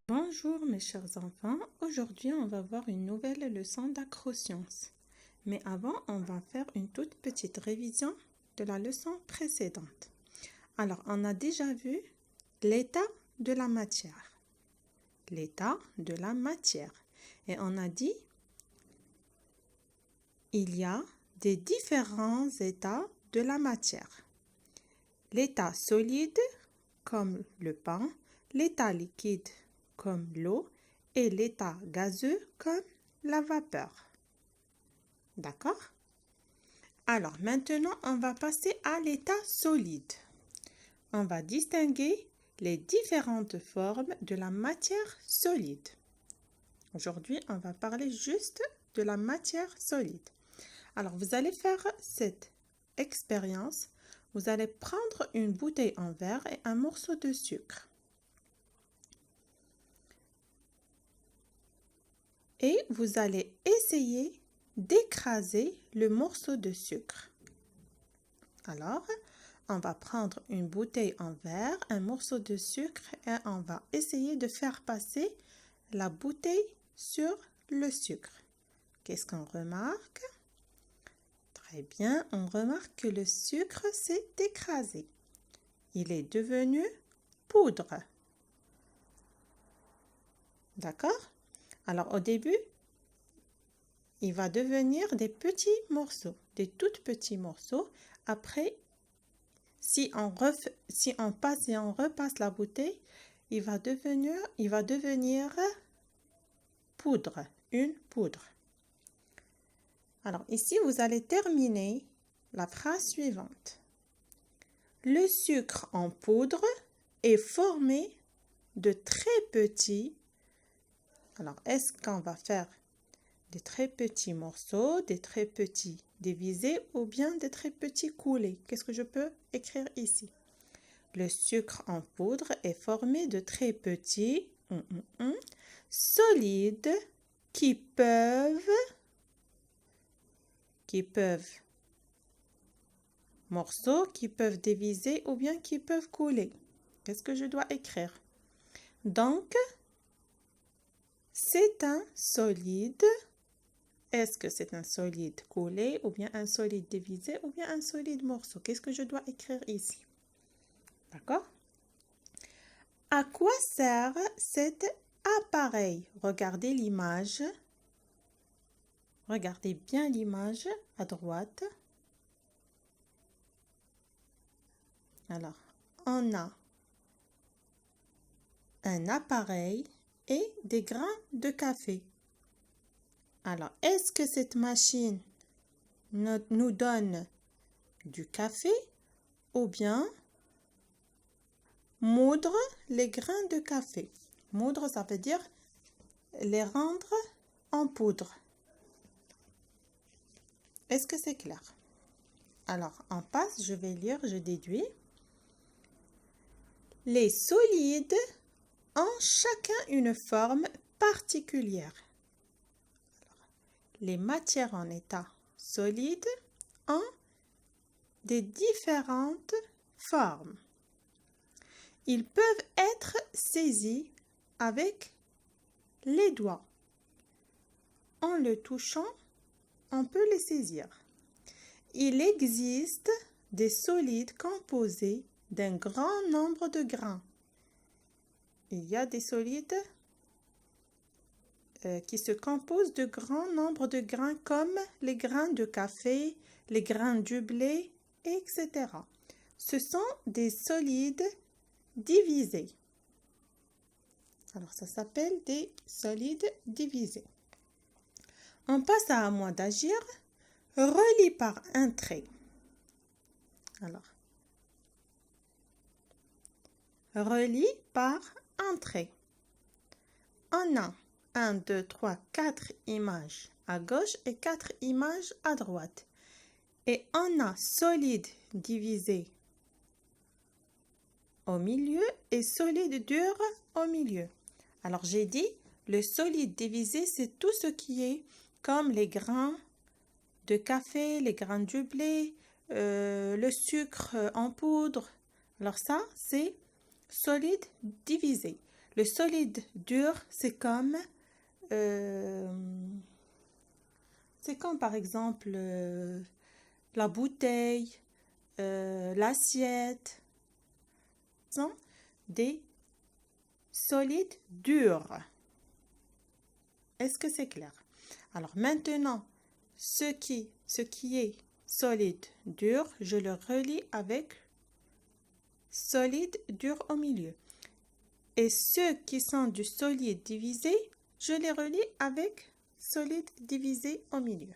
Bonjour mes chers enfants, aujourd'hui on va voir une nouvelle leçon d'acrosciences. Mais avant, on va faire une toute petite révision de la leçon précédente. Alors, on a déjà vu l'état de la matière. L'état de la matière. Et on a dit, il y a des différents états de la matière. L'état solide, comme le pain, l'état liquide, comme l'eau, et l'état gazeux, comme la vapeur. D'accord? Alors, maintenant, on va passer à l'état solide. On va distinguer les différentes formes de la matière solide. Aujourd'hui, on va parler juste de la matière solide. Alors, vous allez faire cette expérience. Vous allez prendre une bouteille en verre et un morceau de sucre. Et vous allez essayer d'écraser le morceau de sucre. Alors, on va prendre une bouteille en verre, un morceau de sucre et on va essayer de faire passer la bouteille sur le sucre. Qu'est-ce qu'on remarque? Très bien, on remarque que le sucre s'est écrasé. Il est devenu poudre. D'accord? Alors au début, il va devenir des petits morceaux, des tout petits morceaux. Après, si on passe et on repasse la bouteille, il va devenir poudre, une poudre. Alors ici, vous allez terminer la phrase suivante. Le sucre en poudre est formé de très petits. Alors, est-ce qu'on va faire des très petits morceaux, des très petits divisés ou bien des très petits coulés? Qu'est-ce que je peux écrire ici? Le sucre en poudre est formé de très petits solides qui peuvent morceaux qui peuvent diviser ou bien qui peuvent couler. Qu'est-ce que je dois écrire? Donc, c'est un solide. Est-ce que c'est un solide coulé ou bien un solide divisé ou bien un solide morceau? Qu'est-ce que je dois écrire ici? D'accord? À quoi sert cet appareil? Regardez l'image. Regardez bien l'image à droite. Alors, on a un appareil et des grains de café. Alors, est-ce que cette machine nous donne du café ou bien moudre les grains de café? Moudre, ça veut dire les rendre en poudre. Est-ce que c'est clair? Alors, on passe, je vais lire, je déduis. Les solides ont chacun une forme particulière. Les matières en état solide ont des différentes formes. Ils peuvent être saisis avec les doigts. En le touchant, on peut les saisir. Il existe des solides composés d'un grand nombre de grains. Il y a des solides qui se composent de grands nombres de grains comme les grains de café, les grains du blé, etc. Ce sont des solides divisés. Alors, ça s'appelle des solides divisés. On passe à moi d'agir. Relie par un trait. Alors, relie par un trait. On a 1, 2, 3, 4 images à gauche et 4 images à droite. Et on a solide divisé au milieu et solide dur au milieu. Alors, j'ai dit, le solide divisé, c'est tout ce qui est comme les grains de café, les grains du blé, le sucre en poudre. Alors ça, c'est solide divisé. le solide dur, c'est comme par exemple la bouteille, l'assiette. Ce sont des solides durs. Est-ce que c'est clair? Alors maintenant, ce qui est solide dur, je le relie avec solide dur au milieu. Et ceux qui sont du solide divisé, je les relie avec solide divisé au milieu.